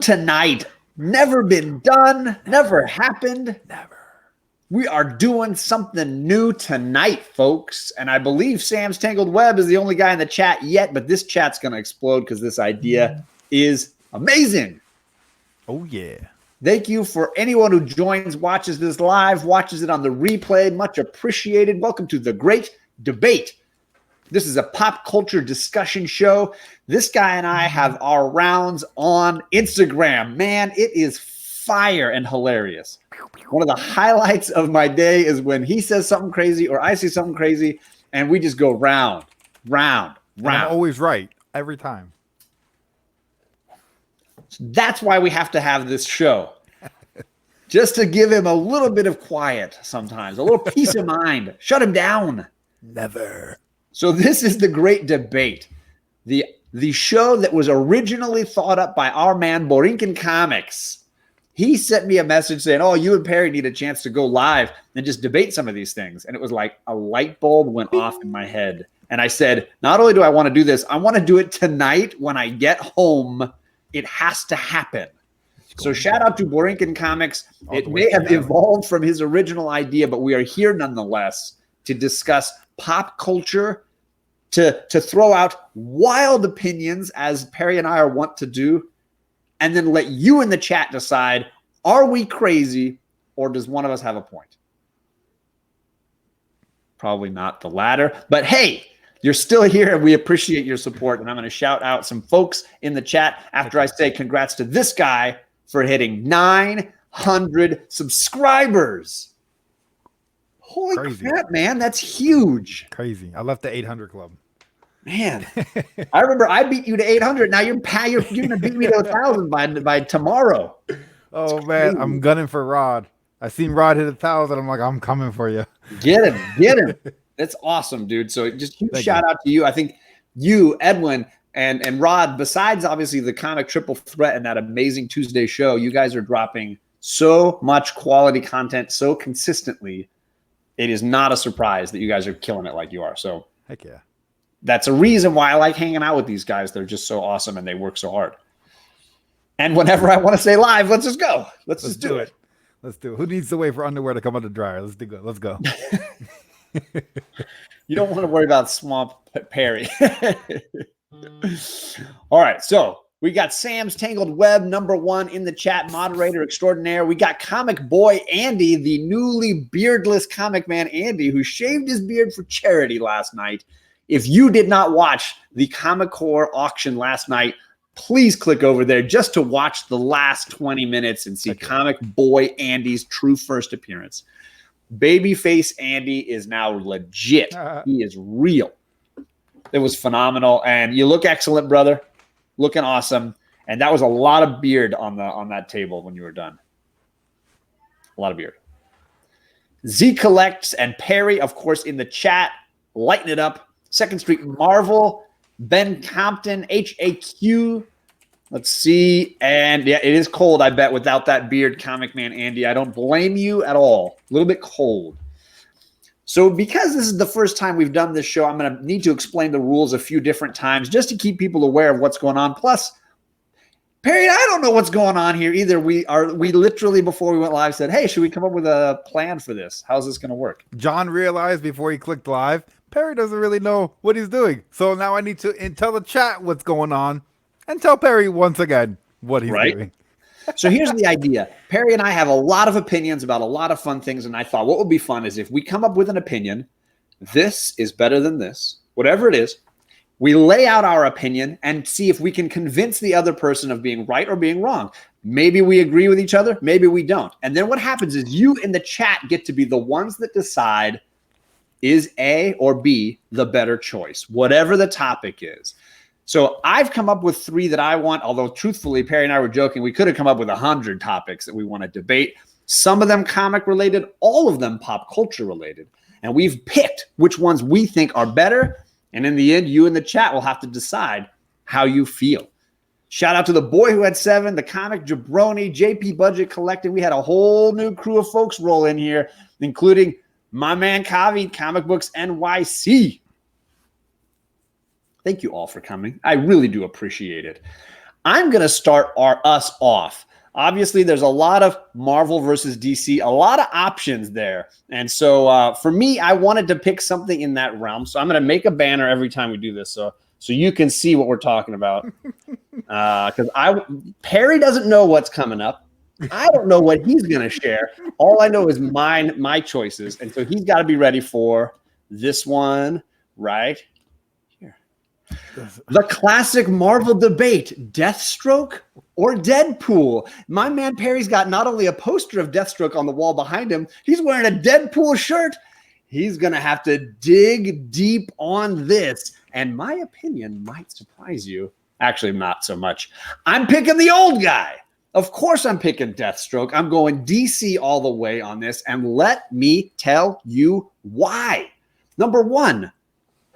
tonight. Never been done, never happened. Never. We are doing something new tonight, folks. And I believe Sam's Tangled Web is the only guy in the chat yet, but this chat's going to explode because this idea is amazing. Oh, yeah. Thank you for anyone who joins, watches this live, watches it on the replay. Much appreciated. Welcome to The Great Debate. This is a pop culture discussion show. This guy and I have our rounds on Instagram. Man, it is fire and hilarious. One of the highlights of my day is when he says something crazy or I say something crazy, and we just go round. And I'm always right every time. That's why we have to have this show. Just to give him a little bit of quiet sometimes, a little peace of mind. Shut him down. Never. So this is The Great Debate, the show that was originally thought up by our man Borinquen Comics. He sent me a message saying, oh, you and Perry need a chance to go live and just debate some of these things. And it was like a light bulb went off in my head. And I said, not only do I want to do this, I want to do it tonight when I get home. It has to happen. So shout out to Borinquen Comics. It may have evolved from his original idea, but we are here nonetheless to discuss pop culture, to throw out wild opinions as Perry and I are wont to do, and then let you in the chat decide, are we crazy or does one of us have a point? Probably not the latter, but hey, you're still here and we appreciate your support. And I'm going to shout out some folks in the chat after I say congrats to this guy for hitting 900 subscribers. Holy crap, man. That's huge. Crazy. I left the 800 club. Man, I remember I beat you to 800. Now you're going to beat me to 1,000 by tomorrow. Oh, man. I'm gunning for Rod. I seen Rod hit 1,000. I'm like, I'm coming for you. Get him. That's awesome, dude. So just huge shout out to you. I think you, Edwin, and Rod, besides obviously the comic triple threat and that amazing Tuesday show, you guys are dropping so much quality content so consistently. It is not a surprise that you guys are killing it like you are. So heck yeah. That's a reason why I like hanging out with these guys. They're just so awesome and they work so hard. And whenever I want to say live, let's just go. Let's just do it. Let's do it. Who needs to wait for underwear to come out the dryer? Let's do it. Let's go. You don't want to worry about Swamp Perry. All right. So we got Sam's Tangled Web, #1 in the chat, moderator extraordinaire. We got Comic Boy Andy, the newly beardless comic man Andy, who shaved his beard for charity last night. If you did not watch the Comic Core auction last night, please click over there just to watch the last 20 minutes and see Comic Boy Andy's true first appearance. Babyface Andy is now legit. He is real. It was phenomenal. And you look excellent, brother. Looking awesome. And that was a lot of beard on that table when you were done. A lot of beard. Z Collects and Perry, of course, in the chat. Lighten it up. Second Street Marvel. Ben Compton. HAQ. Let's see. And yeah, it is cold, I bet, without that beard, Comic Man Andy. I don't blame you at all. A little bit cold. So because this is the first time we've done this show, I'm going to need to explain the rules a few different times just to keep people aware of what's going on. Plus, Perry, I don't know what's going on here either. We literally, before we went live, said, hey, should we come up with a plan for this? How's this going to work? John realized before he clicked live, Perry doesn't really know what he's doing. So now I need to tell the chat what's going on and tell Perry once again what he's doing. So here's the idea. Perry and I have a lot of opinions about a lot of fun things, and I thought what would be fun is if we come up with an opinion, this is better than this, whatever it is, we lay out our opinion and see if we can convince the other person of being right or being wrong. Maybe we agree with each other, maybe we don't. And then what happens is you in the chat get to be the ones that decide, is A or B the better choice, whatever the topic is. So I've come up with 3 that I want, although truthfully, Perry and I were joking, we could have come up with 100 topics that we want to debate. Some of them comic related, all of them pop culture related. And we've picked which ones we think are better. And in the end, you in the chat will have to decide how you feel. Shout out to the boy who had 7, the comic jabroni, JP Budget Collective. We had a whole new crew of folks roll in here, including my man Kavi, Comic Books NYC. Thank you all for coming. I really do appreciate it. I'm going to start us off. Obviously, there's a lot of Marvel versus DC, a lot of options there. And so for me, I wanted to pick something in that realm. So I'm going to make a banner every time we do this so you can see what we're talking about. Because Perry doesn't know what's coming up. I don't know what he's going to share. All I know is my choices. And so he's got to be ready for this one right here. The classic Marvel debate, Deathstroke or Deadpool. My man Perry's got not only a poster of Deathstroke on the wall behind him, he's wearing a Deadpool shirt. He's going to have to dig deep on this. And my opinion might surprise you. Actually, not so much. I'm picking the old guy. Of course, I'm picking Deathstroke. I'm going DC all the way on this. And let me tell you why. Number one,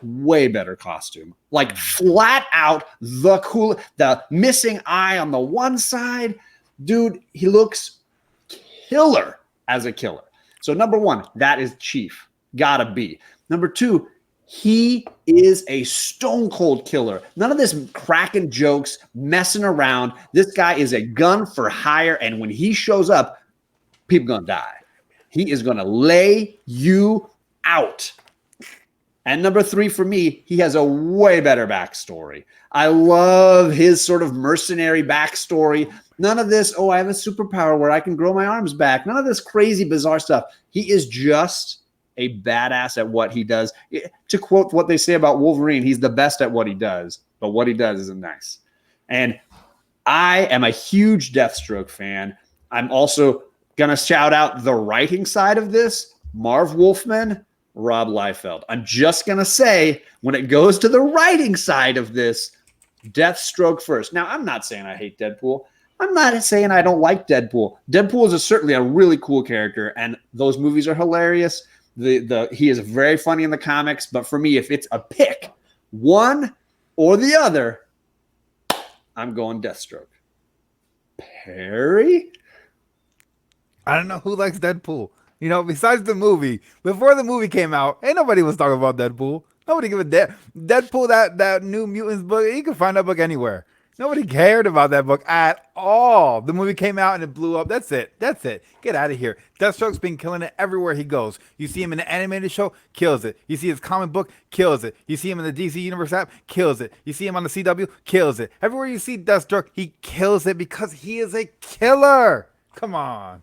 way better costume. Like flat out the cool, the missing eye on the one side. Dude, he looks killer as a killer. So number one, that is Chief. Gotta be. Number two, he is a stone cold killer. None of this cracking jokes, messing around. This guy is a gun for hire. And when he shows up, people gonna die. He is gonna lay you out. And number three for me, he has a way better backstory. I love his sort of mercenary backstory. None of this, I have a superpower where I can grow my arms back. None of this crazy, bizarre stuff. He is just a badass at what he does. To quote what they say about Wolverine, he's the best at what he does, but what he does isn't nice. And I am a huge Deathstroke fan. I'm also going to shout out the writing side of this, Marv Wolfman, Rob Liefeld. I'm just going to say, when it goes to the writing side of this, Deathstroke first. Now, I'm not saying I hate Deadpool. I'm not saying I don't like Deadpool. Deadpool is certainly a really cool character, and those movies are hilarious. He is very funny in the comics, but for me, if it's a pick, one or the other, I'm going Deathstroke. Perry? I don't know who likes Deadpool. You know, besides the movie, before the movie came out, ain't nobody was talking about Deadpool. Nobody give a Deadpool, that New Mutants book. You can find that book anywhere. Nobody cared about that book at all. The movie came out and it blew up. That's it. Get out of here. Deathstroke's been killing it everywhere he goes. You see him in the animated show, kills it. You see his comic book, kills it. You see him in the DC Universe app, kills it. You see him on the CW, kills it. Everywhere you see Deathstroke, he kills it because he is a killer. Come on.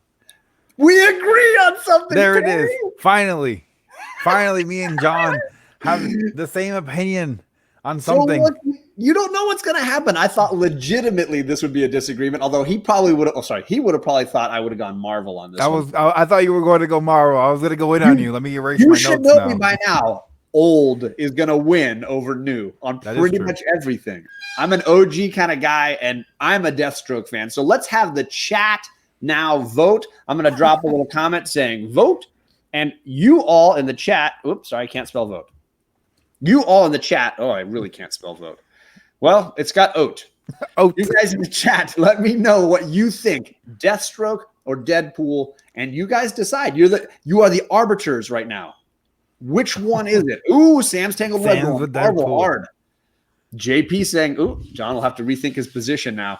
We agree on something. There Perry. It is. Finally, me and John have the same opinion on something. So look, you don't know what's going to happen. I thought legitimately this would be a disagreement, although he probably would have. He would have probably thought I would have gone Marvel on this. I thought you were going to go Marvel. I was going to go in on you. Let me erase my notes now. You should know me by now. Old is going to win over new on pretty much everything. I'm an OG kind of guy, and I'm a Deathstroke fan. So let's have the chat now vote. I'm going to drop a little comment saying vote, and you all in the chat. Oops, sorry, I can't spell vote. You all in the chat. Oh, I really can't spell vote. Well, it's got oat. Oat. You guys in the chat, let me know what you think, Deathstroke or Deadpool, and you guys decide. You are the arbiters right now. Which one is it? Ooh, Sam's Tangled Web going Marvel hard. JP saying, ooh, John will have to rethink his position now.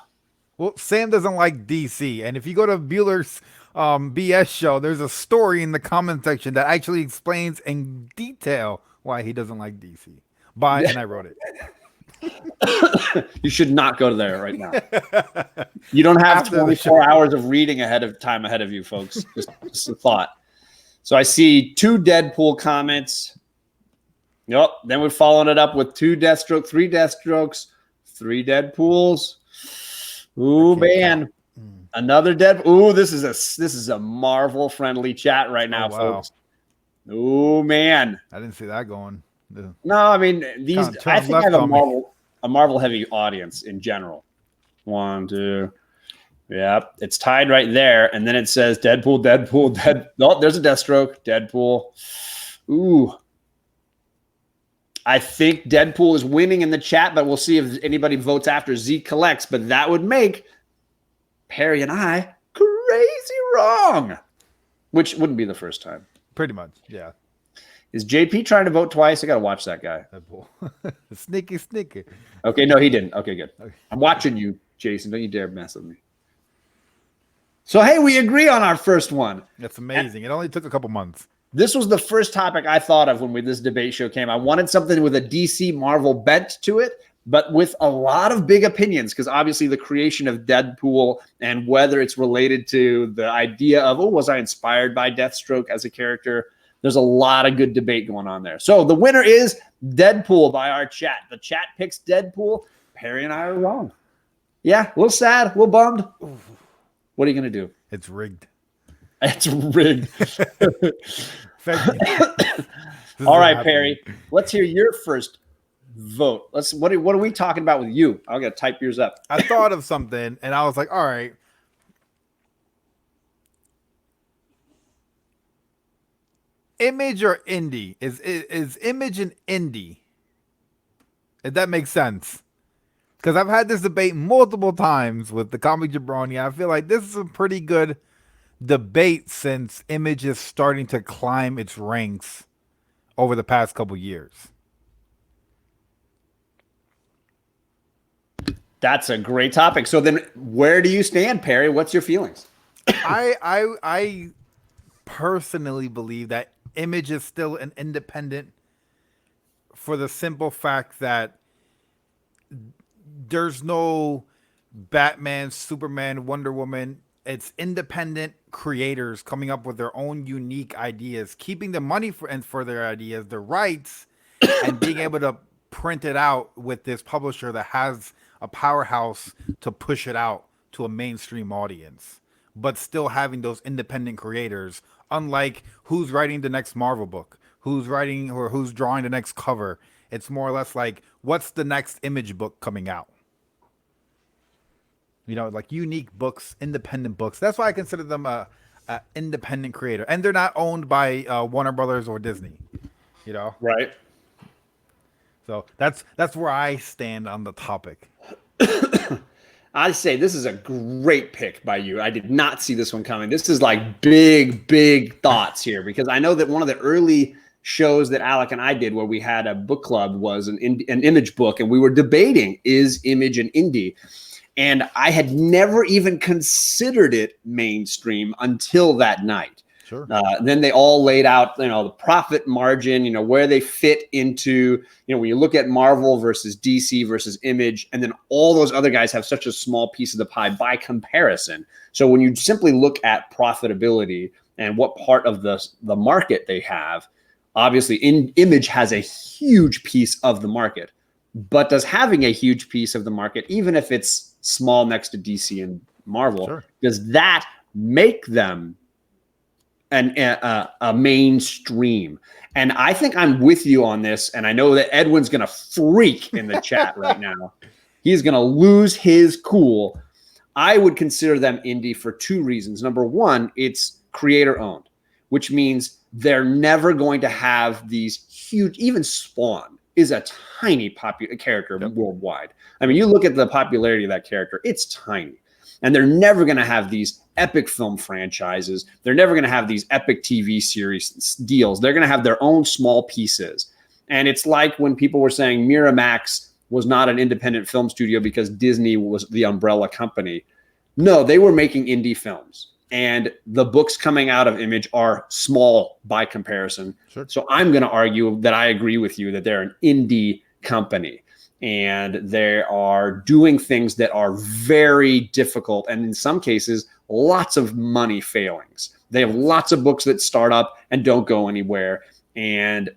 Well, Sam doesn't like DC, and if you go to Bueller's BS show, there's a story in the comment section that actually explains in detail why he doesn't like DC. And I wrote it. You should not go there right now. You don't have 24 hours of reading ahead of you, folks. Just a thought. So I see 2 Deadpool comments. Yep. Then we're following it up with 2 Deathstroke, 3 Deathstrokes, 3 Deadpools. Ooh, man. Another Deadpool. Ooh, this is a Marvel friendly chat right now, folks. Oh man, I didn't see that going. No, I mean these. I think I have a Marvel heavy audience in general. 1, 2. Yep, it's tied right there, and then it says Deadpool. Oh, there's a Deathstroke. Deadpool. Ooh, I think Deadpool is winning in the chat, but we'll see if anybody votes after Z collects. But that would make Perry and I crazy wrong, which wouldn't be the first time. Pretty much, yeah. Is JP trying to vote twice? I got to watch that guy. Sneaky. Okay, no, he didn't. Okay, good. Okay. I'm watching you, Jason, don't you dare mess with me. So, hey, we agree on our first one. That's amazing. It only took a couple months. This was the first topic I thought of when this debate show came. I wanted something with a DC Marvel bent to it, but with a lot of big opinions, because obviously the creation of Deadpool and whether it's related to the idea of, was I inspired by Deathstroke as a character? There's a lot of good debate going on there. So the winner is Deadpool by our chat. The chat picks Deadpool. Perry and I are wrong. Yeah, a little sad, a little bummed. What are you going to do? It's rigged. It's rigged. All right, Perry. Let's hear your first vote. What are we talking about with you? I'm going to type yours up. I thought of something, and I was like, all right. Image or indie? Is Image an indie? If that makes sense. Because I've had this debate multiple times with the comic jabroni. I feel like this is a pretty good debate since Image is starting to climb its ranks over the past couple years. That's a great topic. So then where do you stand, Perry? What's your feelings? I personally believe that Image is still an independent for the simple fact that there's no Batman, Superman, Wonder Woman. It's independent creators coming up with their own unique ideas, keeping the money for their ideas, the rights, and being able to print it out with this publisher that has a powerhouse to push it out to a mainstream audience, but still having those independent creators, unlike who's writing the next Marvel book, who's writing or who's drawing the next cover. It's more or less like, what's the next Image book coming out? You know, like unique books, independent books. That's why I consider them a independent creator. And they're not owned by Warner Brothers or Disney, you know? Right. So that's where I stand on the topic. I say this is a great pick by you. I did not see this one coming. This is like big thoughts here, because I know that one of the early shows that Alec and I did where we had a book club was an Image book, and we were debating, is Image an indie? And I had never even considered it mainstream until that night. Sure. Then they all laid out, the profit margin, where they fit into, when you look at Marvel versus DC versus Image, and then all those other guys have such a small piece of the pie by comparison. So when you simply look at profitability and what part of the market they have, obviously Image has a huge piece of the market. But does having a huge piece of the market, even if it's small next to DC and Marvel, sure, does that make them a mainstream? And I think I'm with you on this, and I know that Edwin's going to freak in the chat right now. He's going to lose his cool. I would consider them indie for two reasons. Number one, it's creator owned, which means they're never going to have these huge, even Spawn is a tiny popular character worldwide. I mean, you look at the popularity of that character, it's tiny. And they're never going to have these epic film franchises. They're never going to have these epic TV series deals. They're going to have their own small pieces. And it's like when people were saying Miramax was not an independent film studio because Disney was the umbrella company. No, they were making indie films. And the books coming out of Image are small by comparison. Sure. So I'm going to argue that I agree with you that they're an indie company. And they are doing things that are very difficult. And in some cases, lots of money failings. They have lots of books that start up and don't go anywhere. And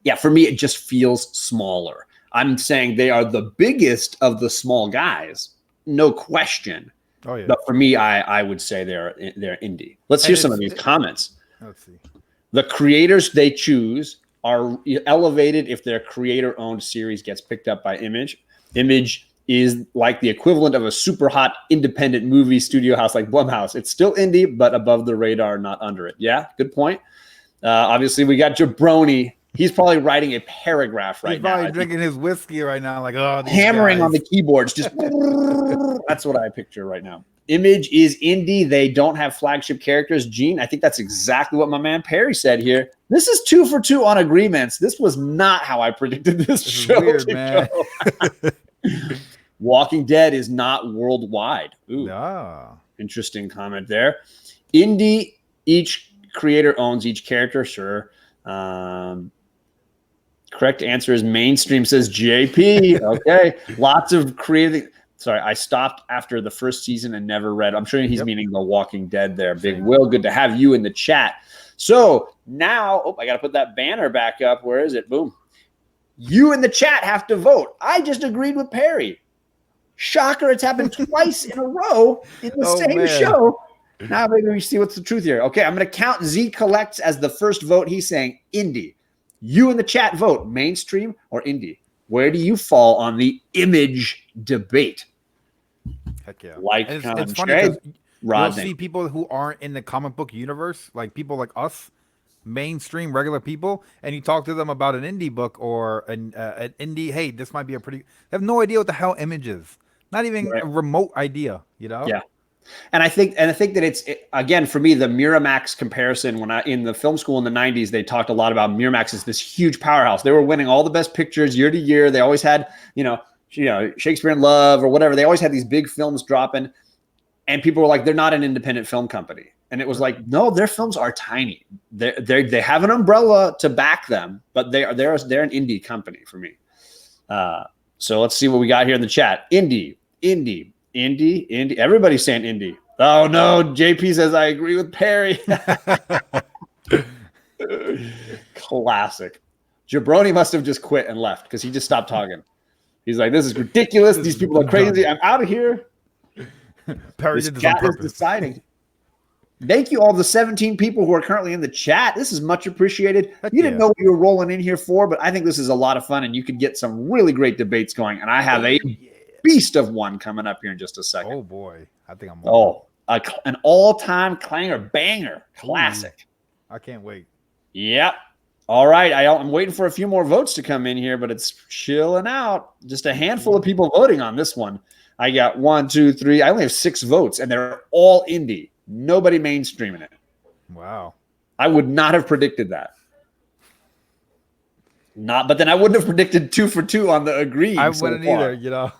yeah, for me, it just feels smaller. I'm saying they are the biggest of the small guys, no question. Oh, yeah. But for me, I would say they're indie. Let's hear some of these comments. Let's see. The creators they choose are elevated if their creator-owned series gets picked up by Image. Image is like the equivalent of a super hot independent movie studio house like Blumhouse. It's still indie, but above the radar, not under it. Yeah, good point. Obviously, we got Jabroni. He's probably writing a paragraph right now. He's probably drinking his whiskey right now, like, hammering guys on the keyboards. Just that's what I picture right now. Image is indie. They don't have flagship characters. Gene, I think that's exactly what my man Perry said here. This is 2 for 2 on agreements. This was not how I predicted this show. Weird, man. Walking Dead is not worldwide. Ooh, interesting comment there. Indie, each creator owns each character. Sure. Correct answer is mainstream, says JP. Okay. Lots of creative. Sorry, I stopped after the first season and never read. I'm sure he's meaning The Walking Dead there. Big Will, good to have you in the chat. So now, I got to put that banner back up. Where is it? Boom. You in the chat have to vote. I just agreed with Perry. Shocker, it's happened twice in a row in the same show. Now maybe we see what's the truth here. Okay, I'm going to count Z Collects as the first vote. He's saying indie. You in the chat vote, mainstream or indie. Where do you fall on the image debate? Heck yeah. It's funny because you'll see people who aren't in the comic book universe, like people like us, mainstream regular people, and you talk to them about an indie book or an indie, hey, this might be a pretty, they have no idea what the hell image is. Not even a remote idea, you know? Yeah. And I think that it's again, for me, the Miramax comparison, when in the film school in the 90s, they talked a lot about Miramax as this huge powerhouse. They were winning all the best pictures year to year. They always had, Shakespeare in Love or whatever. They always had these big films dropping, and people were like, they're not an independent film company. And it was like, no, their films are tiny. They have an umbrella to back them, but they're an indie company for me. So let's see what we got here in the chat. Indie. Everybody's saying indie. Oh no, JP says I agree with Perry. Classic. Jabroni must have just quit and left because he just stopped talking. He's like, this is ridiculous. These people are crazy. I'm out of here. Perry this chat is deciding. Thank you, all the 17 people who are currently in the chat. This is much appreciated. You didn't know what you were rolling in here for, but I think this is a lot of fun, and you could get some really great debates going. And I have a beast of one coming up here in just a second. Oh boy, I think I'm. An all-time clanger banger, classic. I can't wait. Yep. All right, I'm waiting for a few more votes to come in here, but it's chilling out. Just a handful of people voting on this one. I got 1, 2, 3. I only have 6 votes, and they're all indie. Nobody mainstreaming it. Wow. I would not have predicted that. But then I wouldn't have predicted 2 for 2 on the agreeing. I wouldn't either,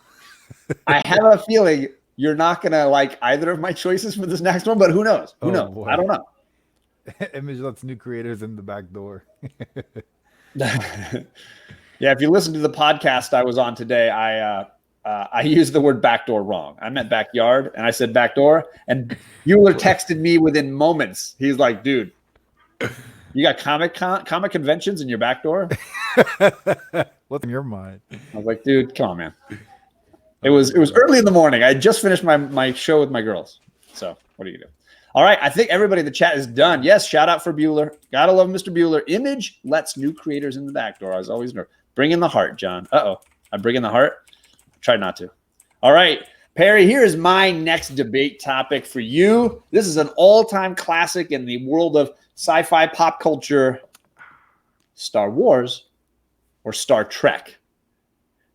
I have a feeling you're not going to like either of my choices for this next one, but who knows? Who knows? Boy. I don't know. Image lets new creators in the back door. Yeah, if you listen to the podcast I was on today, I used the word backdoor wrong. I meant backyard, and I said backdoor. And Bueller texted me within moments. He's like, dude, you got comic conventions in your backdoor? What's in your mind? I was like, dude, come on, man. It was early in the morning. I had just finished my show with my girls. So what do you do? All right, I think everybody in the chat is done. Yes, shout out for Bueller. Gotta love Mr. Bueller. Image lets new creators in the back door. I was always nervous. Bring in the heart, John. I bring in the heart. Try not to. All right, Perry, here is my next debate topic for you. This is an all-time classic in the world of sci-fi pop culture. Star Wars or Star Trek?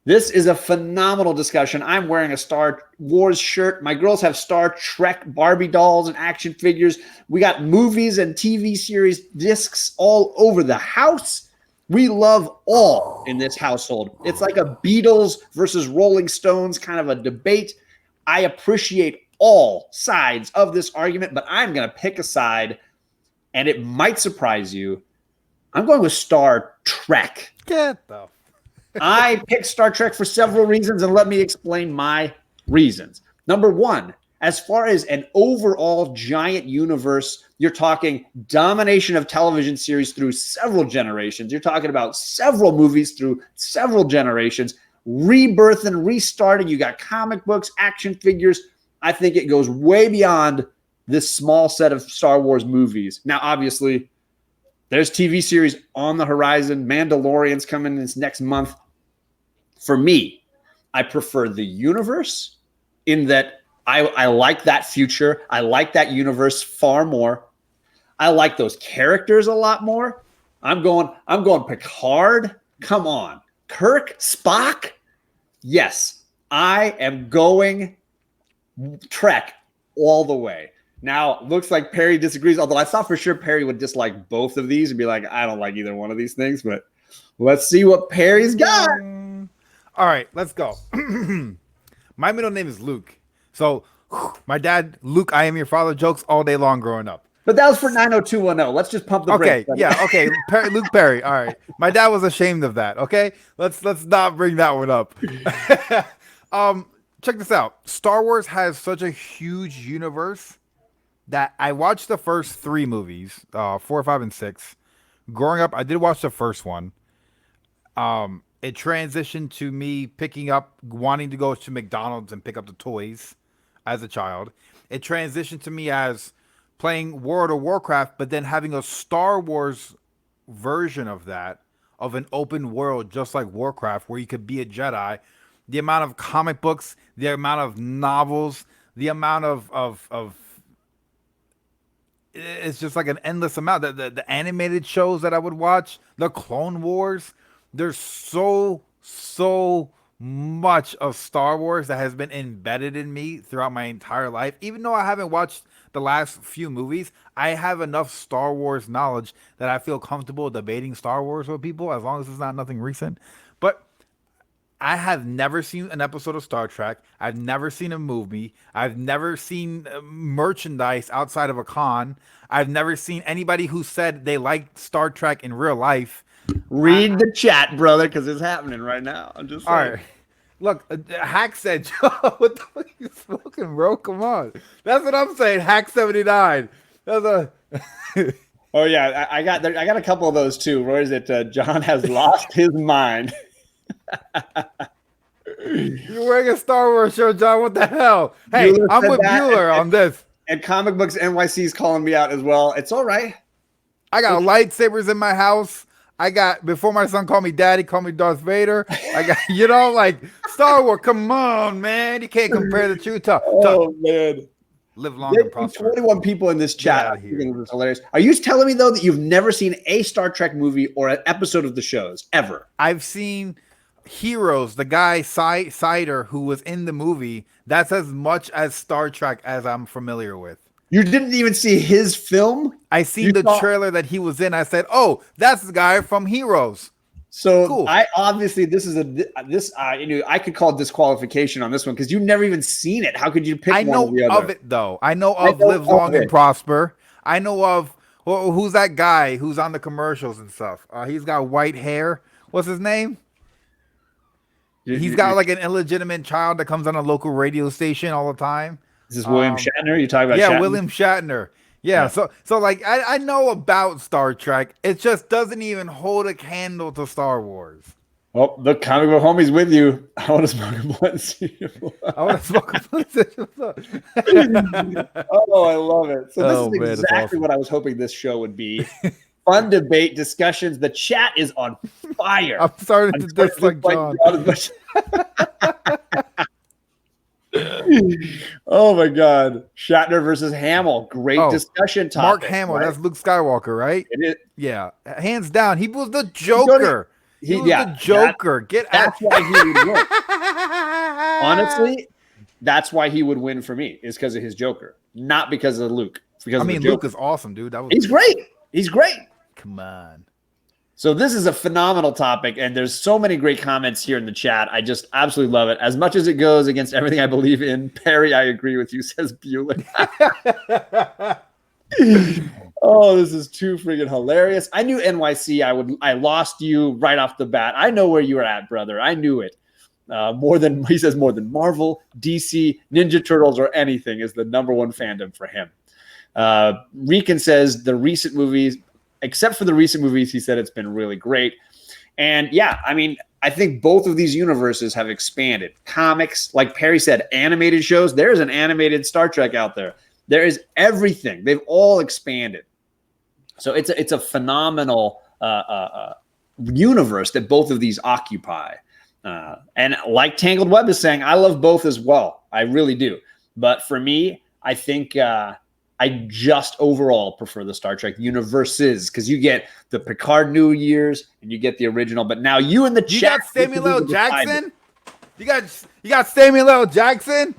This is a phenomenal discussion. I'm wearing a Star Wars shirt. My girls have Star Trek Barbie dolls and action figures. We got movies and TV series discs all over the house. We love all in this household. It's like a Beatles versus Rolling Stones kind of a debate. I appreciate all sides of this argument, but I'm going to pick a side, and it might surprise you. I'm going with Star Trek. Get the I picked Star Trek for several reasons, and let me explain my reasons. Number one, as far as an overall giant universe, you're talking domination of television series through several generations. You're talking about several movies through several generations, rebirth and restarting. You got comic books, action figures. I think it goes way beyond this small set of Star Wars movies. Now, obviously, there's TV series on the horizon. Mandalorian's coming this next month. For me, I prefer the universe in that I like that future. I like that universe far more. I like those characters a lot more. I'm going Picard. Come on. Kirk, Spock. Yes, I am going Trek all the way. Now, looks like Perry disagrees, although I thought for sure Perry would dislike both of these and be like, I don't like either one of these things, but let's see what Perry's got. All right, let's go. My middle name is Luke. So my dad, Luke, I am your father jokes all day long growing up. But that was for 90210. Let's just pump the Okay, brakes. buddy. yeah, okay. Luke Perry. All right. My dad was ashamed of that. Okay, let's not bring that one up. Check this out. Star Wars has such a huge universe that I watched the first 3 movies, 4, 5, and 6. Growing up, I did watch the first one. It transitioned to me picking up, wanting to go to McDonald's and pick up the toys as a child. It transitioned to me as playing World of Warcraft, but then having a Star Wars version of that, of an open world just like Warcraft, where you could be a Jedi. The amount of comic books, the amount of novels, the amount of it's just like an endless amount. The animated shows that I would watch, the Clone Wars. There's so much of Star Wars that has been embedded in me throughout my entire life. Even though I haven't watched the last few movies, I have enough Star Wars knowledge that I feel comfortable debating Star Wars with people, as long as it's not nothing recent. But I have never seen an episode of Star Trek. I've never seen a movie. I've never seen merchandise outside of a con. I've never seen anybody who said they liked Star Trek in real life. Read the chat, brother, because it's happening right now. I'm just saying. All right. Look, Hack said, Joe, what the fuck are you smoking, bro? Come on. That's what I'm saying. Hack 79. That's a. Oh yeah, I got a couple of those too. Where is it? John has lost his mind. You're wearing a Star Wars shirt, John. What the hell? Hey, Bueller I'm said with that, Bueller on this. And Comic Books NYC is calling me out as well. It's all right. I got lightsabers in my house. I got, before my son called me daddy, called me Darth Vader. I got, like Star Wars. Come on, man. You can't compare the two. Oh, man. Live long and prosper. 21 people in this chat. I think it was hilarious. Are you telling me, though, that you've never seen a Star Trek movie or an episode of the shows ever? I've seen Heroes, the guy Sider who was in the movie. That's as much as Star Trek as I'm familiar with. You didn't even see his film? I seen the trailer that he was in. I said, "Oh, that's the guy from Heroes." So cool. I obviously I could call disqualification on this one because you've never even seen it. How could you pick? I know one or the other? of it though. I know of Live Long and Prosper. I know of who's that guy who's on the commercials and stuff. He's got white hair. What's his name? He's got like an illegitimate child that comes on a local radio station all the time. Is this William Shatner? You talking about? Yeah, Shatner? William Shatner. Yeah. So like I know about Star Trek. It just doesn't even hold a candle to Star Wars. Oh, the comic book homie's with you. I want to smoke a blunt. I want to smoke a blunt. Oh, I love it. So this is exactly what I was hoping this show would be. Fun debate, discussions. The chat is on fire. I'm starting to dislike John. Oh my God. Shatner versus Hamill. Great discussion topic. Mark Hamill, right? That's Luke Skywalker, right? It is. Yeah. Hands down. He was the Joker. He was the Joker. That's why he would win. Honestly, that's why he would win for me, is because of his Joker. Not because of Luke. Luke is awesome, dude. He's great. He's great. Come on. So this is a phenomenal topic, and there's so many great comments here in the chat. I just absolutely love it. As much as it goes against everything I believe in, Perry, I agree with you, says Bueller. Oh, this is too freaking hilarious. I knew NYC. I lost you right off the bat. I know where you were at, brother. I knew it. He says more than Marvel, DC, Ninja Turtles, or anything is the number one fandom for him. Rican says the recent movies. Except for the recent movies, he said it's been really great. And yeah, I mean, I think both of these universes have expanded. Comics, like Perry said, animated shows. There's an animated Star Trek out there. There is everything. They've all expanded. So it's a phenomenal universe that both of these occupy. And like Tangled Web is saying, I love both as well. I really do. But for me, I think I just overall prefer the Star Trek universes because you get the Picard New Years and you get the original. But now you in the chat, got Samuel L. Jackson. You got Samuel L. Jackson.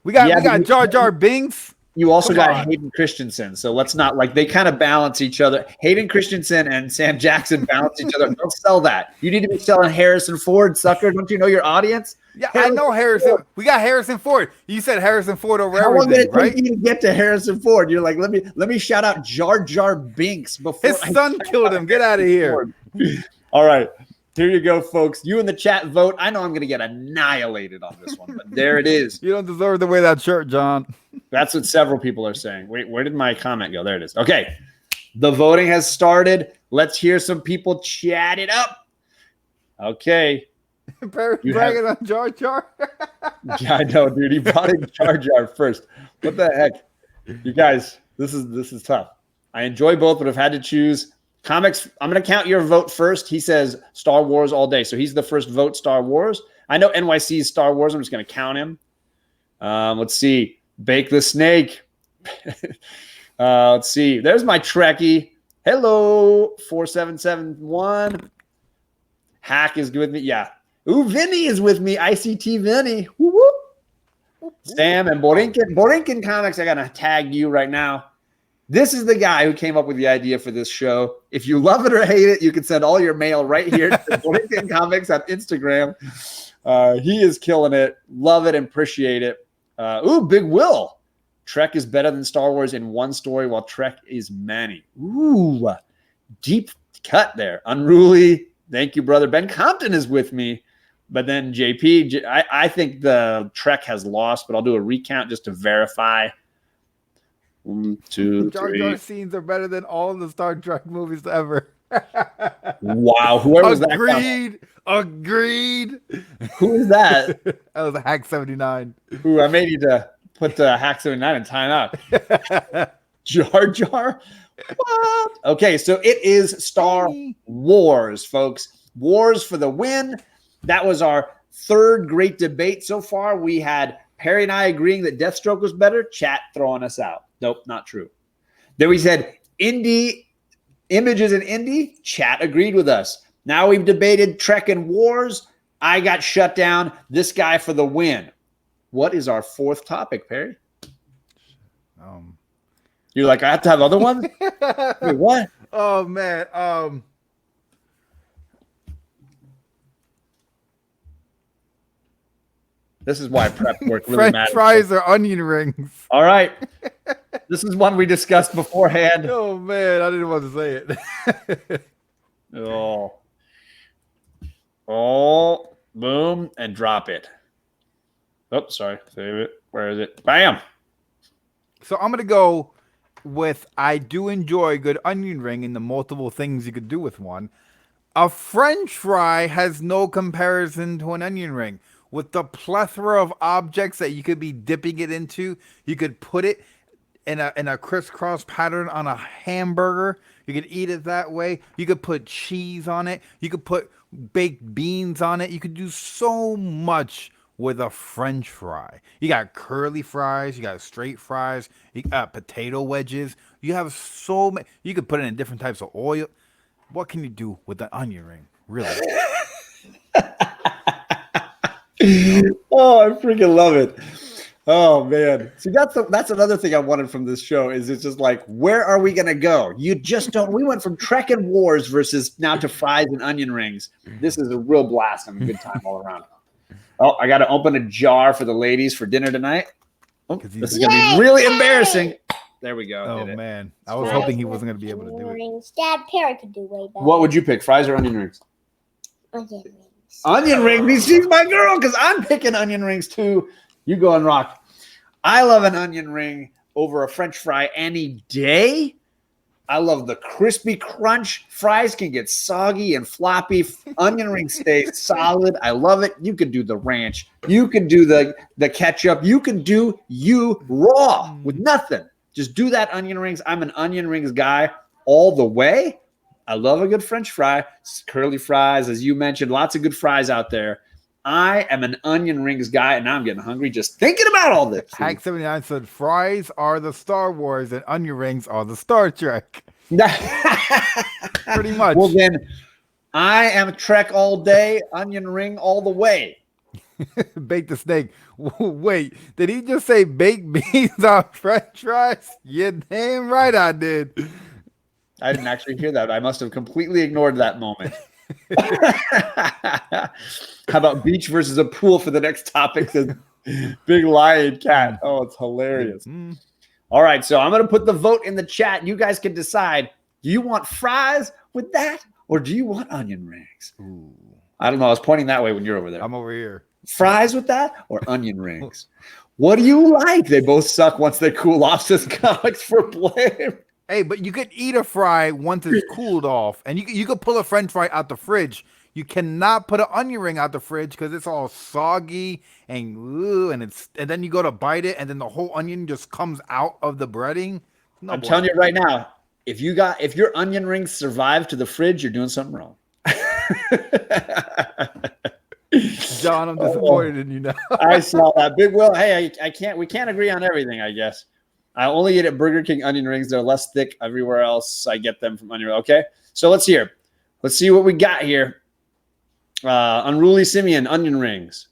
We got Jar Jar Binks. You also got Hayden Christensen. So let's not they kind of balance each other. Hayden Christensen and Sam Jackson balance each other. Don't sell that. You need to be selling Harrison Ford, sucker. Don't you know your audience? Yeah, I know Harrison. Ford. We got Harrison Ford. You said Harrison Ford over How long did everything, it right? take you to get to Harrison Ford? You're like, let me shout out Jar Jar Binks before His son killed him. Get out of here. All right. Here you go, folks. You in the chat vote. I know I'm going to get annihilated on this one, but there it is. You don't deserve to wear that shirt, John. That's what several people are saying. Wait, where did my comment go? There it is. Okay. The voting has started. Let's hear some people chat it up. Okay. Bragging on Jar Jar. Yeah, I know, dude. He brought in Jar Jar first. What the heck? You guys, this is tough. I enjoy both, but I've had to choose. Comics, I'm going to count your vote first. He says Star Wars all day. So he's the first vote, Star Wars. I know NYC is Star Wars. I'm just going to count him. Let's see. Bake the Snake. Let's see. There's my Trekkie. Hello, 4771. Hack is with me. Yeah. Ooh, Vinny is with me. ICT Vinny. Woo woo. Sam and Borinkin. Borinkin Comics, I got to tag you right now. This is the guy who came up with the idea for this show. If you love it or hate it, you can send all your mail right here to Borinkin Comics on Instagram. He is killing it. Love it and appreciate it. Ooh, Big Will. Trek is better than Star Wars in one story, while Trek is many. Ooh, deep cut there. Unruly. Thank you, brother. Ben Compton is with me. But then JP, I think the Trek has lost, but I'll do a recount just to verify. 1, 2, Jar 3. Jar scenes are better than all the Star Trek movies ever. Wow. Whoever was that? Agreed. Who is that? That was a Hack 79. Who I made you to put the Hack 79 and time out. Jar Jar? What? Okay, so it is Star Wars, folks. Wars for the win. That was our third great debate so far. We had Perry and I agreeing that Deathstroke was better. Chat throwing us out. Nope, not true. Then we said indie images in indie. Chat agreed with us. Now we've debated Trek and Wars. I got shut down. This guy for the win. What is our fourth topic, Perry? You're like, I have to have other ones? Wait, what? Oh man. This is why prep work really French matters. fries or onion rings. All right. This is one we discussed beforehand. Oh man, I didn't want to say it. Oh, boom, and drop it. Oh, sorry. Save it. Where is it? Bam. So I'm gonna go with I do enjoy a good onion ring and the multiple things you could do with one. A French fry has no comparison to an onion ring. With the plethora of objects that you could be dipping it into, you could put it in a crisscross pattern on a hamburger. You could eat it that way. You could put cheese on it. You could put baked beans on it. You could do so much with a French fry. You got curly fries. You got straight fries. You got potato wedges. You have so many. You could put it in different types of oil. What can you do with an onion ring? Really? Oh, I freaking love it. Oh man. See, that's another thing I wanted from this show is it's just like, where are we gonna go? You just don't. We went from Trek and Wars versus now to fries and onion rings. This is a real blast and a good time all around. Oh, I got to open a jar for the ladies for dinner tonight. Oh, this is gonna be really embarrassing. There we go. Oh man, I was hoping he wasn't gonna be able to do it. Dad, Perry could do way better. What would you pick, fries or onion rings? Onion rings. Onion rings. She's my girl because I'm picking onion rings too. You go and rock. I love an onion ring over a French fry any day. I love the crispy crunch. Fries can get soggy and floppy. Onion rings stay solid. I love it. You could do the ranch. You can do the ketchup. You can do you raw with nothing. Just do that onion rings. I'm an onion rings guy all the way. I love a good French fry, curly fries, as you mentioned, lots of good fries out there. I am an onion rings guy, and now I'm getting hungry just thinking about all this. Hack 79 said fries are the Star Wars and onion rings are the Star Trek. Pretty much. Well, then I am Trek all day, onion ring all the way. Bake the snake. Wait, did he just say baked beans on French fries? Yeah, damn right I did. I didn't actually hear that. I must have completely ignored that moment. How about beach versus a pool for the next topic? Says Big Lion Cat. Oh, it's hilarious. All right, so I'm going to put the vote in the chat. You guys can decide. Do you want fries with that, or do you want onion rings? Ooh. I don't know. I was pointing that way when you're over there. I'm over here. Fries with that or onion rings? What do you like? They both suck once they cool off, says Comics for Blame. Hey, but you could eat a fry once it's cooled off, and you could pull a French fry out the fridge. You cannot put an onion ring out the fridge because it's all soggy and then you go to bite it, and then the whole onion just comes out of the breading. No, I'm telling you right now, if your onion rings survive to the fridge, you're doing something wrong. John, I'm disappointed in you now. I saw that. Big Will, hey, we can't agree on everything, I guess. I only eat at Burger King onion rings. They're less thick everywhere else. I get them from onion rings. Okay, so let's see what we got here. Unruly Simeon, onion rings.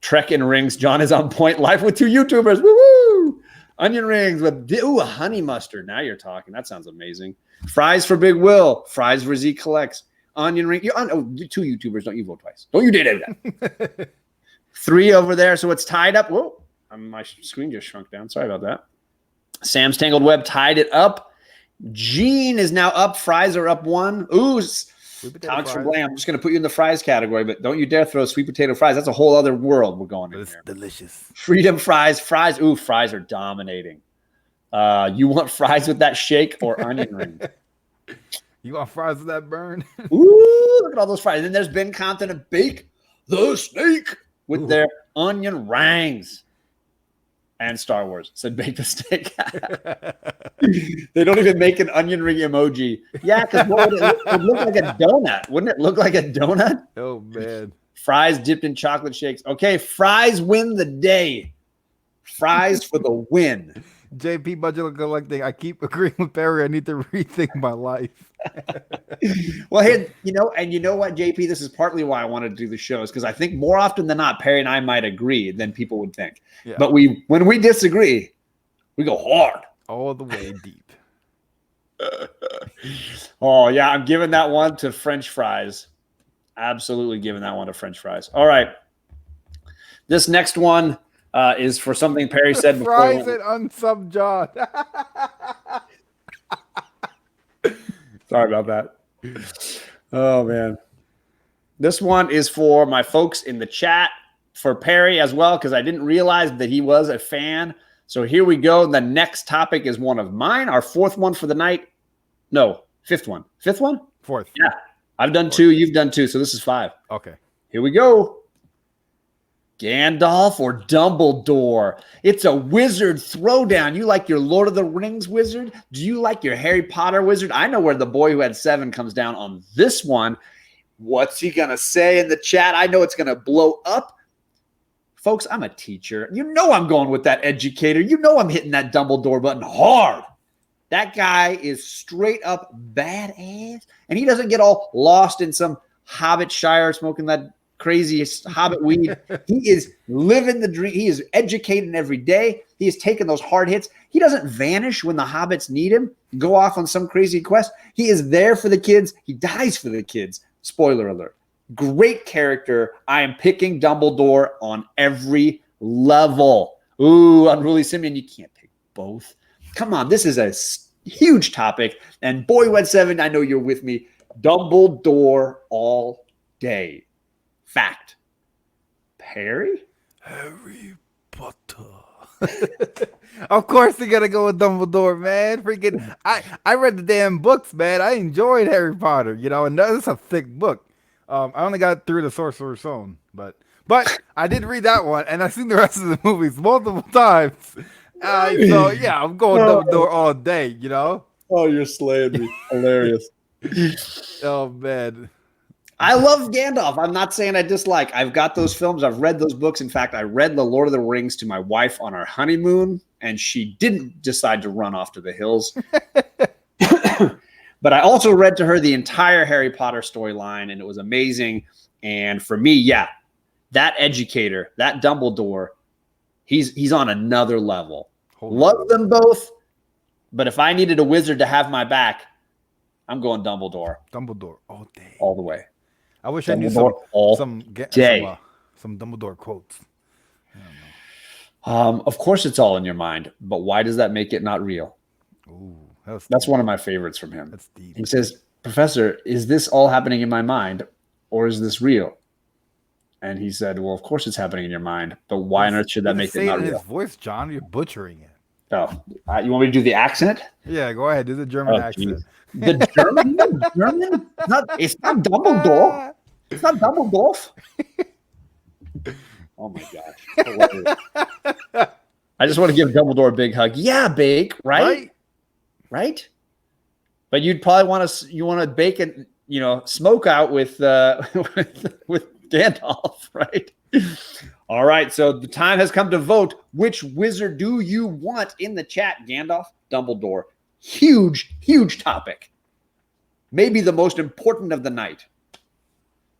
Trek and rings. John is on point. Live with 2 YouTubers. Woo-woo! Onion rings with a honey mustard. Now you're talking. That sounds amazing. Fries for Big Will. Fries for Z Collects. Onion ring. 2 YouTubers. Don't you vote twice. Don't you dare do that. 3 over there. So it's tied up. Whoa. My screen just shrunk down. Sorry about that. Sam's Tangled Web tied it up. Gene is now up. Fries are up 1. Ooh. Comics for Blame. I'm just going to put you in the fries category, but don't you dare throw sweet potato fries. That's a whole other world we're going in here. Delicious. Freedom fries. Fries. Ooh, fries are dominating. You want fries with that shake or onion rings? You want fries with that burn? Ooh, look at all those fries. And then there's Ben Compton of Bake the Snake with their onion rings. And Star Wars said bake the steak. They don't even make an onion ring emoji. Yeah, because it would look like a donut. Wouldn't it look like a donut? Oh, man. Fries dipped in chocolate shakes. Okay, fries win the day. Fries for the win. JP Budget Collecting. I keep agreeing with Perry. I need to rethink my life. Well, hey, you know what, JP? This is partly why I wanted to do the shows, because I think more often than not, Perry and I might agree than people would think. Yeah. But when we disagree, we go hard. All the way deep. Oh, yeah, I'm giving that one to French fries. Absolutely giving that one to French fries. All right. This next one is for something Perry said before. Fries it unsub John. Sorry about that. Oh, man. This one is for my folks in the chat, for Perry as well, because I didn't realize that he was a fan. So here we go. The next topic is one of mine, our 4th one for the night. No, 5th one. 5th one? 4th. Yeah. I've done 2. You've done 2. So this is 5. Okay. Here we go. Gandalf or Dumbledore? It's a wizard throwdown. You like your Lord of the Rings wizard? Do you like your Harry Potter wizard? I know where the boy who had 7 comes down on this one. What's he going to say in the chat? I know it's going to blow up. Folks, I'm a teacher. You know I'm going with that educator. You know I'm hitting that Dumbledore button hard. That guy is straight up badass. And he doesn't get all lost in some Hobbit Shire smoking that crazy Hobbit weed. He is living the dream. He is educating every day. He is taking those hard hits. He doesn't vanish when the hobbits need him, go off on some crazy quest. He is there for the kids. He dies for the kids. Spoiler alert. Great character. I am picking Dumbledore on every level. Ooh, Unruly Simeon, you can't pick both. Come on, this is a huge topic. And boy, Wed 7, I know you're with me. Dumbledore all day. Fact. Perry? Harry Potter. Of course they gotta go with Dumbledore, man. Freaking I read the damn books, man. I enjoyed Harry Potter, and that's a thick book. I only got through the Sorcerer's Stone, but I did read that one, and I've seen the rest of the movies multiple times. So yeah, I'm going Dumbledore all day, Oh, you're slaying me. Hilarious. Oh man. I love Gandalf. I'm not saying I dislike. I've got those films. I've read those books. In fact, I read The Lord of the Rings to my wife on our honeymoon, and she didn't decide to run off to the hills. But I also read to her the entire Harry Potter storyline, and it was amazing. And for me, yeah, that educator, that Dumbledore, he's on another level. Love them both, but if I needed a wizard to have my back, I'm going Dumbledore Dumbledore all day. all the way. I wish I knew Dumbledore all some day. some Dumbledore quotes. Of course, it's all in your mind, but why does that make it not real? Ooh, that's one of my favorites from him. That's deep. He says, "Professor, is this all happening in my mind, or is this real?" And he said, "Well, of course it's happening in your mind, but why on earth should that make it not in real?" his voice, John. You're butchering it. Oh, you want me to do the accent? Yeah, go ahead. Do the German accent. The German? German? It's not Dumbledore. It's not Dumbledore. Oh my gosh. I just want to give Dumbledore a big hug. Yeah, bake, right? Right? But you'd probably want to bake and smoke out with with Gandalf, right? All right, so the time has come to vote. Which wizard do you want in the chat? Gandalf, Dumbledore. Huge, huge topic. Maybe the most important of the night.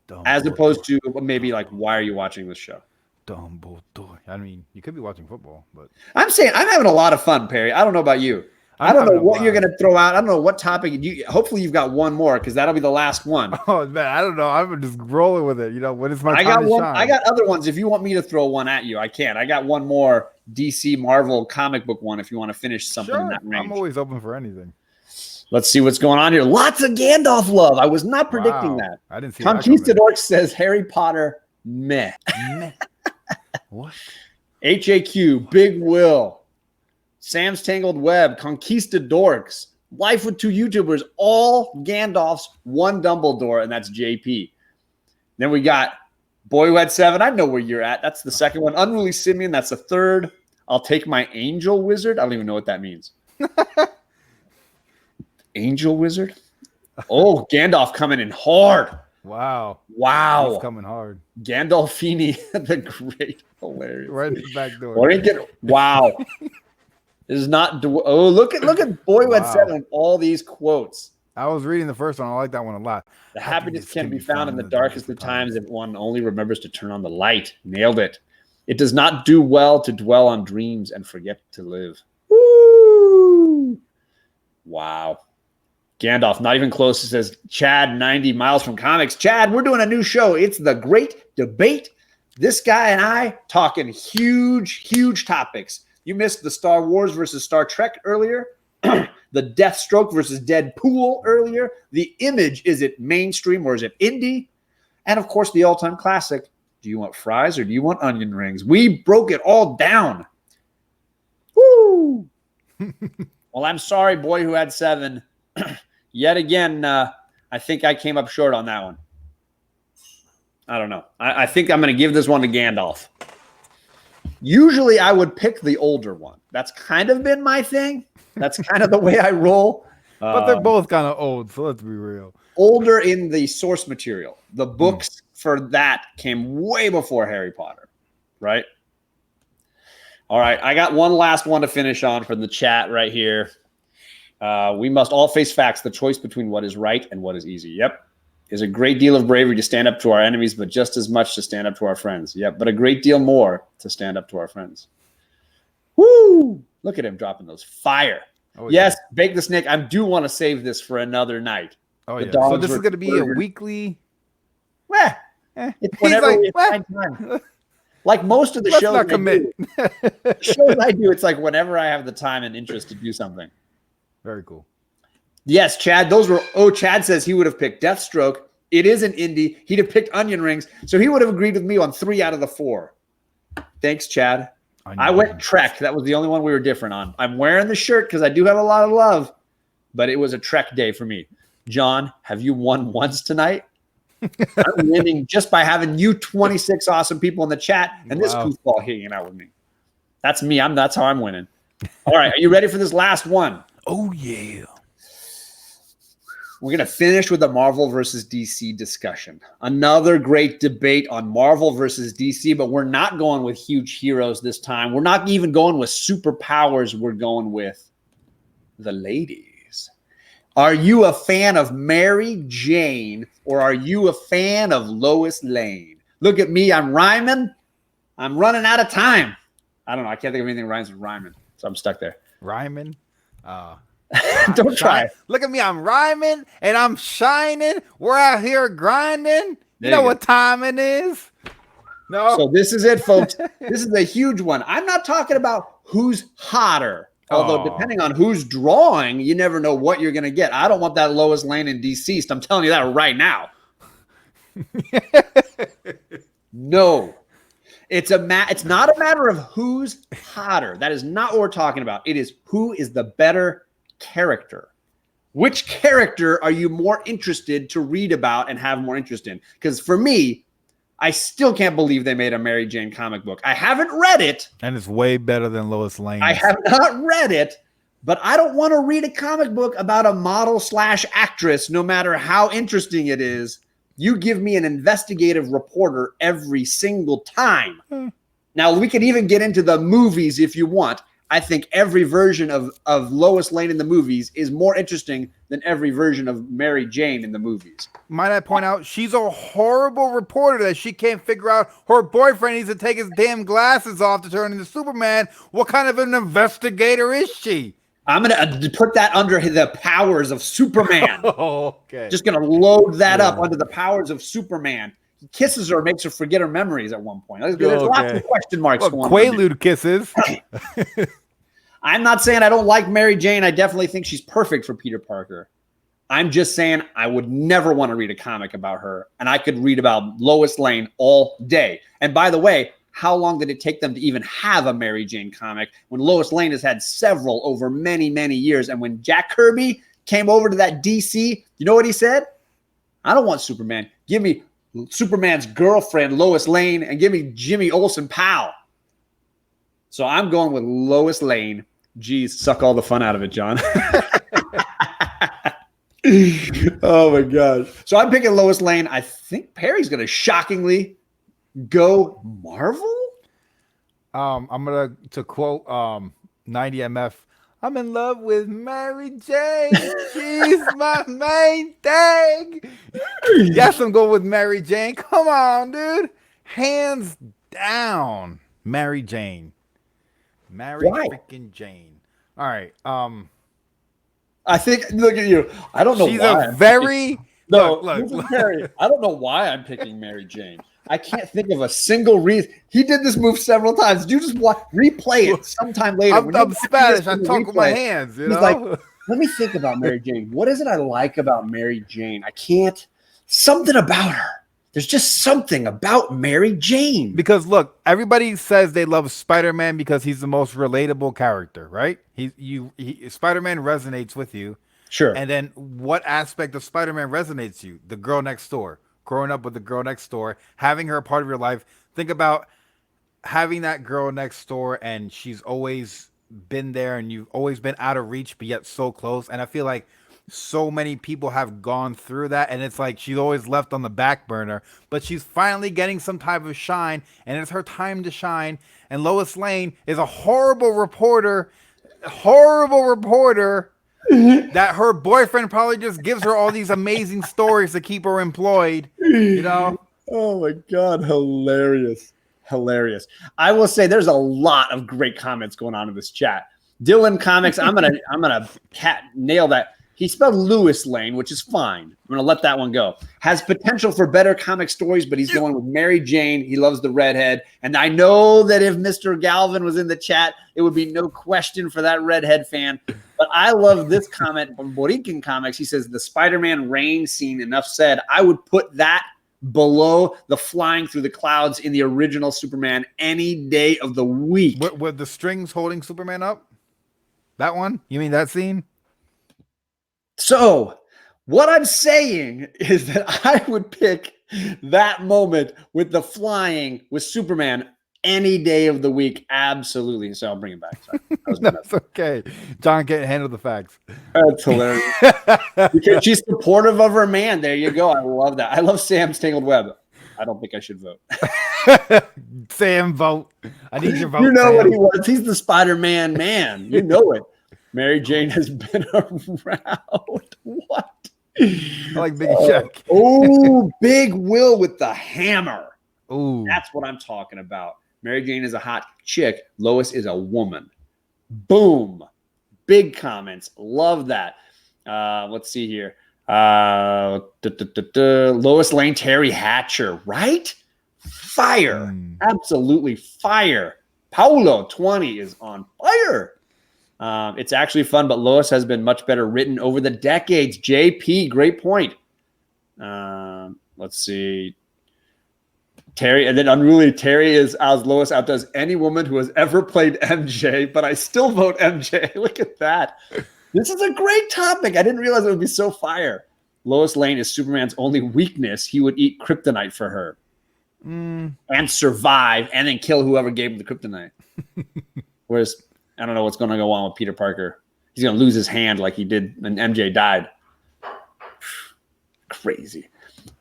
Dumbledore. As opposed to maybe like, why are you watching this show? Dumbledore. I mean, you could be watching football, but I'm saying I'm having a lot of fun, Perry. I don't know about you. I don't know what you're going to throw out. I don't know what topic. Hopefully you've got one more because that'll be the last one. Oh, man, I don't know. I'm just rolling with it. When it's my time got to one. shine. I got other ones. If you want me to throw one at you, I can. I got one more DC Marvel comic book one if you want to finish something in that range. I'm always open for anything. Let's see what's going on here. Lots of Gandalf love. I was not predicting that. I didn't see Conquistador says Harry Potter, meh. What? HAQ, Big Will. Sam's Tangled Web, Conquistadorks, Life with Two YouTubers, all Gandalfs, one Dumbledore, and that's JP. Then we got Boy Who Had Seven. I know where you're at. That's the second one. Unruly Simeon, that's the third. I'll take my Angel Wizard. I don't even know what that means. Angel Wizard? Oh, Gandalf coming in hard. Wow. He's coming hard. Gandalfini, the great. Hilarious. Right in the back door. Wow. This is not. Oh, look at Boy Who Had Seven. All these quotes. I was reading the first one. I like that one a lot. The happiness can be found in the darkest of times if one only remembers to turn on the light. Nailed it. It does not do well to dwell on dreams and forget to live. Woo! Wow. Gandalf, not even close. It says, Chad, 90 miles from comics. Chad, we're doing a new show. It's The Great Debate. This guy and I talking huge, huge topics. You missed the Star Wars versus Star Trek earlier. The Deathstroke versus Deadpool earlier. The Image, is it mainstream or is it indie? And, of course, the all-time classic, do you want fries or do you want onion rings? We broke it all down. Woo! Well, I'm sorry, Boy Who Had Seven. Yet again, I think I came up short on that one. I don't know. I think I'm going to give this one to Gandalf. Usually I would pick the older one. That's kind of been my thing. That's kind of the way I roll. But they're both kind of old, so let's be real. Older in the source material. The books for that came way before Harry Potter, right? All right, I got one last one to finish on from the chat right here. We must all face facts. The choice between what is right and what is easy. Yep. There's a great deal of bravery to stand up to our enemies, but just as much to stand up to our friends. Yep. But a great deal more to stand up to our friends. Woo! Look at him dropping those fire. Oh, yes, yeah. Bake the Snake. I do want to save this for another night. Oh, yeah. So this is going to be a weekly. It's whenever we find time. Like most of the shows not commit. The shows I do, it's like whenever I have the time and interest to do something. Very cool. Yes, Chad. Chad says he would have picked Deathstroke. It is an indie. He'd have picked Onion Rings. So he would have agreed with me on 3 out of the 4. Thanks, Chad. I went Trek. That was the only one we were different on. I'm wearing the shirt because I do have a lot of love, but it was a Trek day for me. John, have you won once tonight? I'm winning just by having you 26 awesome people in the chat and this goofball hanging out with me. That's me. That's how I'm winning. All right. Are you ready for this last one? Oh, yeah. We're going to finish with the Marvel versus DC discussion. Another great debate on Marvel versus DC, but we're not going with huge heroes this time. We're not even going with superpowers. We're going with the ladies. Are you a fan of Mary Jane or are you a fan of Lois Lane? Look at me. I'm rhyming. I'm running out of time. I don't know. I can't think of anything that rhymes with rhyming, so I'm stuck there. Rhyming? Don't try. Look at me. I'm rhyming and I'm shining. We're out here grinding. You know what time it is? No. So this is it, folks. This is a huge one. I'm not talking about who's hotter. Although depending on who's drawing, you never know what you're going to get. I don't want that Lois Lane and Deceased. I'm telling you that right now. No. It's not a matter of who's hotter. That is not what we're talking about. It is who is the better character. Which character are you more interested to read about and have more interest in? Because for me, I still can't believe they made a Mary Jane comic book. I haven't read it. And it's way better than Lois Lane. I have not read it, but I don't want to read a comic book about a model/actress, no matter how interesting it is. You give me an investigative reporter every single time. Now, we can even get into the movies if you want. I think every version of Lois Lane in the movies is more interesting than every version of Mary Jane in the movies. Might I point out, she's a horrible reporter that she can't figure out her boyfriend needs to take his damn glasses off to turn into Superman. What kind of an investigator is she? I'm going to put that under the powers of Superman. Okay. Just going to load that up under the powers of Superman. He kisses her, makes her forget her memories at one point. There's lots of question marks going on. Quaalude kisses. I'm not saying I don't like Mary Jane. I definitely think she's perfect for Peter Parker. I'm just saying I would never want to read a comic about her, and I could read about Lois Lane all day. And by the way, how long did it take them to even have a Mary Jane comic when Lois Lane has had several over many, many years? And when Jack Kirby came over to that DC, you know what he said? I don't want Superman. Give me Superman's girlfriend, Lois Lane, and give me Jimmy Olsen Powell. So I'm going with Lois Lane. Geez, suck all the fun out of it, John. Oh, my gosh. So I'm picking Lois Lane. I think Perry's going to shockingly go Marvel. I'm going to quote 90MF. I'm in love with Mary Jane. She's my main thing. Yes, I'm going with Mary Jane. Come on, dude. Hands down, Mary Jane. Mary freaking Jane. All right. I think, look at you. I don't know she's why. She's a very... Look. Perry, I don't know why I'm picking Mary Jane. I can't think of a single reason. He did this move several times. Did you just replay it sometime later? I'm Spanish. I talk with my hands. You know? Like, let me think about Mary Jane. What is it I like about Mary Jane? I can't. Something about her. There's just something about Mary Jane. Because look, everybody says they love Spider-Man because he's the most relatable character, right? Spider-Man resonates with you. Sure. And then what aspect of Spider-Man resonates you? The girl next door. Growing up with the girl next door, having her a part of your life. Think about having that girl next door and she's always been there and you've always been out of reach, but yet so close. And I feel like so many people have gone through that, and it's like she's always left on the back burner, but she's finally getting some type of shine, and it's her time to shine. And Lois Lane is a horrible reporter that her boyfriend probably just gives her all these amazing stories to keep her employed, you know? Oh my God, hilarious. I will say there's a lot of great comments going on in this chat. Dylan Comics, I'm gonna nail that. He spelled Lois Lane, which is fine. I'm going to let that one go. Has potential for better comic stories, but he's going with Mary Jane. He loves the redhead. And I know that if Mr. Galvin was in the chat, it would be no question for that redhead fan. But I love this comment from Borinquen Comics. He says, the Spider-Man rain scene, enough said. I would put that below the flying through the clouds in the original Superman any day of the week. With the strings holding Superman up? That one? You mean that scene? So what I'm saying is that I would pick that moment with the flying with Superman any day of the week. Absolutely. So I'll bring it back. Sorry. That's okay. John can't handle the facts. That's hilarious. Because she's supportive of her man. There you go. I love that. I love Sam's Tangled Web. I don't think I should vote. Sam, vote. I need your vote. You know Sam. what he was. He's the Spider-Man man. You know it. Mary Jane has been around. What? I like Big Check. Oh, Big Will with the hammer. Ooh. That's what I'm talking about. Mary Jane is a hot chick. Lois is a woman. Boom. Big comments. Love that. Let's see here. Lois Lane, Terry Hatcher, right? Fire. Absolutely fire. Paulo 20 is on fire. It's actually fun, but Lois has been much better written over the decades. JP, great point. Let's see. Terry, and then unruly Terry is as Lois outdoes any woman who has ever played MJ, but I still vote MJ. Look at that. This is a great topic. I didn't realize it would be so fire. Lois Lane is Superman's only weakness. He would eat kryptonite for her and survive and then kill whoever gave him the kryptonite. Whereas I don't know what's going to go on with Peter Parker. He's going to lose his hand like he did when MJ died. Crazy.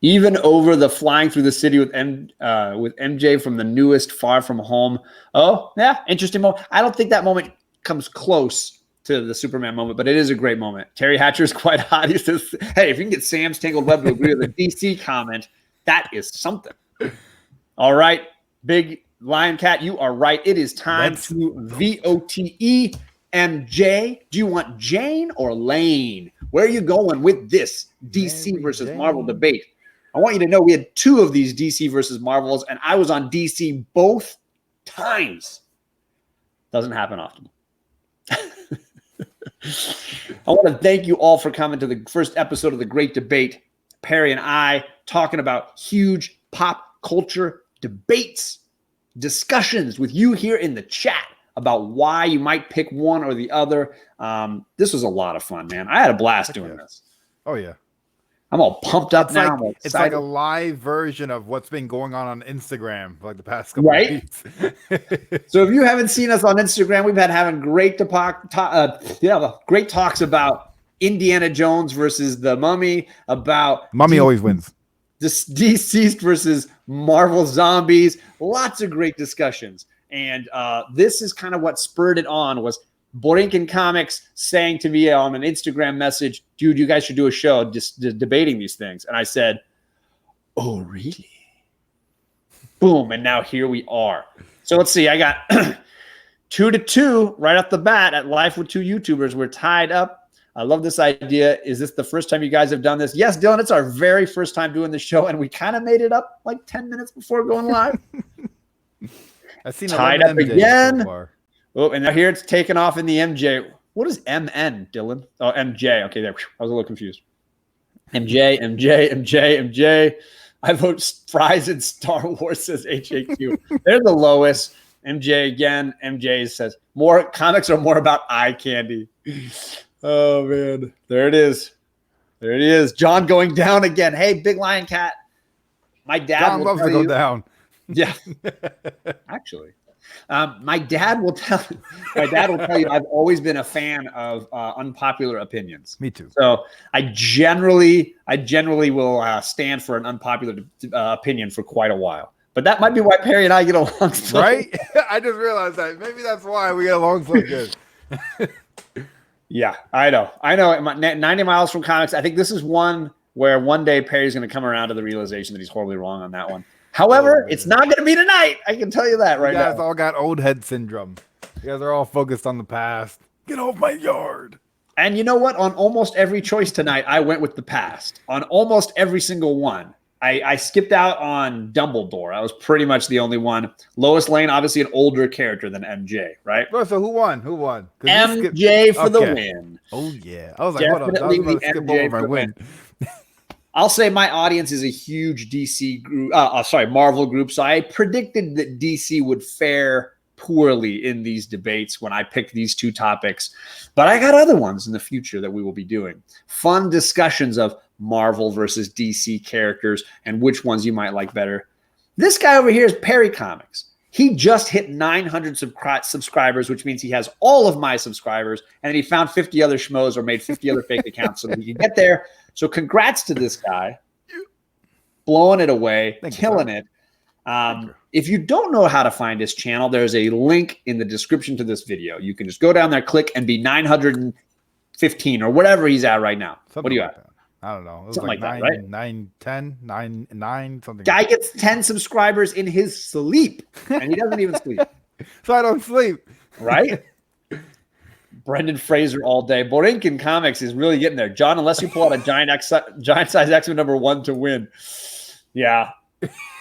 Even over the flying through the city with MJ from the newest Far From Home. Oh, yeah, interesting moment. I don't think that moment comes close to the Superman moment, but it is a great moment. Terry Hatcher is quite hot. He says, hey, if you can get Sam's Tangled Web to agree with the DC comment, that is something. All right, Big Lion Cat, you are right. It is time to VOTE MJ. Do you want Jane or Lane? Where are you going with this DC versus Marvel debate? I want you to know we had 2 of these DC versus Marvels, and I was on DC both times. Doesn't happen often. I want to thank you all for coming to the first episode of The Great Debate. Perry and I talking about huge pop culture debates, discussions with you here in the chat about why you might pick one or the other. This was a lot of fun, man. I had a blast doing this. Oh, yeah. I'm all pumped up now. It's like a live version of what's been going on Instagram for like the past couple of weeks. So if you haven't seen us on Instagram, we've been having great great talks about Indiana Jones versus the Mummy, about Mummy always wins. Deceased versus Marvel Zombies. Lots of great discussions. And this is kind of what spurred it on, was Borinkin Comics saying to me on an Instagram message, dude, you guys should do a show just debating these things. And I said, oh, really? Boom. And now here we are. So let's see. I got 2-2 right off the bat at Life with 2 YouTubers. We're tied up. I love this idea. Is this the first time you guys have done this? Yes, Dylan, it's our very first time doing the show, and we kind of made it up like 10 minutes before going live. I've seen tied up again. So far. Oh, and now here it's taken off in the MJ. What is MN, Dylan? Oh, MJ. Okay, there. I was a little confused. MJ. I vote Fries in Star Wars, says HAQ. There's the Lois. MJ again. MJ says, more comics are more about eye candy. Oh, man. There it is. There it is. John going down again. Hey, Big Lion Cat. My dad John loves to go down. Yeah. Actually. My dad will tell you I've always been a fan of unpopular opinions. Me too. So I generally will stand for an unpopular opinion for quite a while. But that might be why Perry and I get along so right? I just realized that. Maybe that's why we get along so good. Yeah, I know. 90 miles from comics. I think this is one where one day Perry's going to come around to the realization that he's horribly wrong on that one. However, it's not going to be tonight. I can tell you that right now. You guys all got old head syndrome. You guys are all focused on the past. Get off my yard. And you know what? On almost every choice tonight, I went with the past. On almost every single one. I skipped out on Dumbledore. I was pretty much the only one. Lois Lane, obviously an older character than MJ, right? Oh, so who won? MJ for the win. Oh, yeah. I was like, hold on. I was about to skip over my win. I'll say my audience is a huge DC group, Marvel group. So I predicted that DC would fare poorly in these debates when I picked these 2 topics. But I got other ones in the future that we will be doing. Fun discussions of Marvel versus DC characters and which ones you might like better. This guy over here is Perry Comics. He just hit 900 subscribers, which means he has all of my subscribers. And then he found 50 other schmoes or made 50 other fake accounts so that he can get there. So congrats to this guy. Blowing it away, killing it. If you don't know how to find his channel, there's a link in the description to this video. You can just go down there, click, and be 915 or whatever he's at right now. What do you have? I don't know. It was something like 9, that, right? 9, 10, 9, something. Guy gets 10 subscribers in his sleep, and he doesn't even sleep. So I don't sleep. Right? Brendan Fraser all day. Borinkin Comics is really getting there. John, unless you pull out a giant size X-Men #1 to win. Yeah,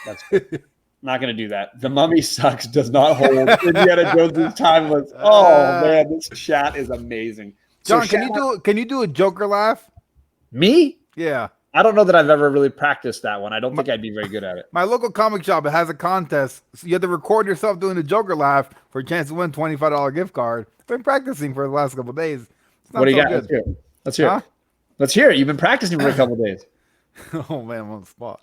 that's good. Not going to do that. The Mummy Sucks does not hold. Indiana Jones is timeless. Oh, man, this chat is amazing. John, can you do a Joker laugh? Me? Yeah. I don't know that I've ever really practiced that one. I don't think I'd be very good at it. My local comic shop, it has a contest. So you have to record yourself doing the Joker laugh for a chance to win $25 gift card. I've been practicing for the last couple of days. What do you got? Good. Let's hear it. Let's hear it. You've been practicing for a couple of days. Oh, man, I'm on the spot.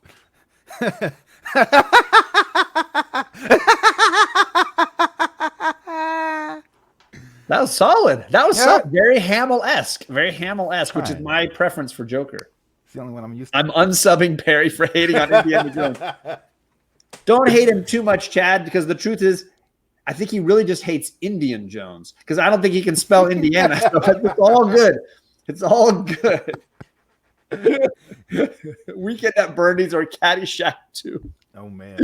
That was solid. That was solid. Very Hamill-esque. Very Hamill-esque, which is my preference for Joker. It's the only one I'm used to. I'm unsubbing Perry for hating on Indiana Jones. Don't hate him too much, Chad, because the truth is, I think he really just hates Indian Jones because I don't think he can spell Indiana. So it's all good. It's all good. Weekend at Bernie's or Caddyshack 2. Oh, man.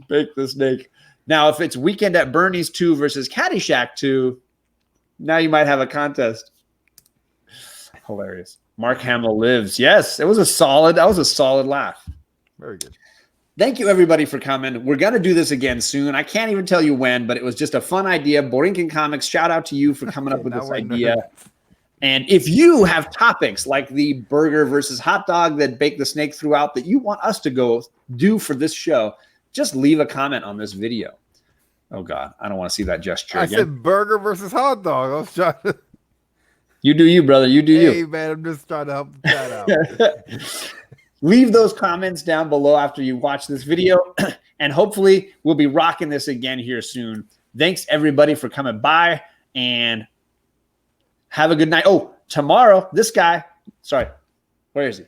Bake the snake. Now, if it's Weekend at Bernie's 2 versus Caddyshack 2, now you might have a contest. Hilarious. Mark Hamill lives. Yes, that was a solid laugh. Very good. Thank you, everybody, for coming. We're going to do this again soon. I can't even tell you when, but it was just a fun idea. Borinkin Comics, shout out to you for coming up with this idea. And if you have topics like the burger versus hot dog that Bake the Snake threw out that you want us to go do for this show, just leave a comment on this video. Oh, God. I don't want to see that gesture again. I said burger versus hot dog. I was trying to... You do you, brother. You do you. Hey, man, I'm just trying to help the chat out. Leave those comments down below after you watch this video, and hopefully we'll be rocking this again here soon. Thanks, everybody, for coming by, and have a good night. Oh, tomorrow, this guy, sorry, where is he?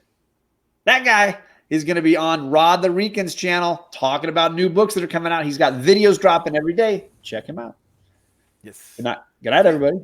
That guy is going to be on Rod the Rican's channel talking about new books that are coming out. He's got videos dropping every day. Check him out. Yes. Good night. Good night, everybody.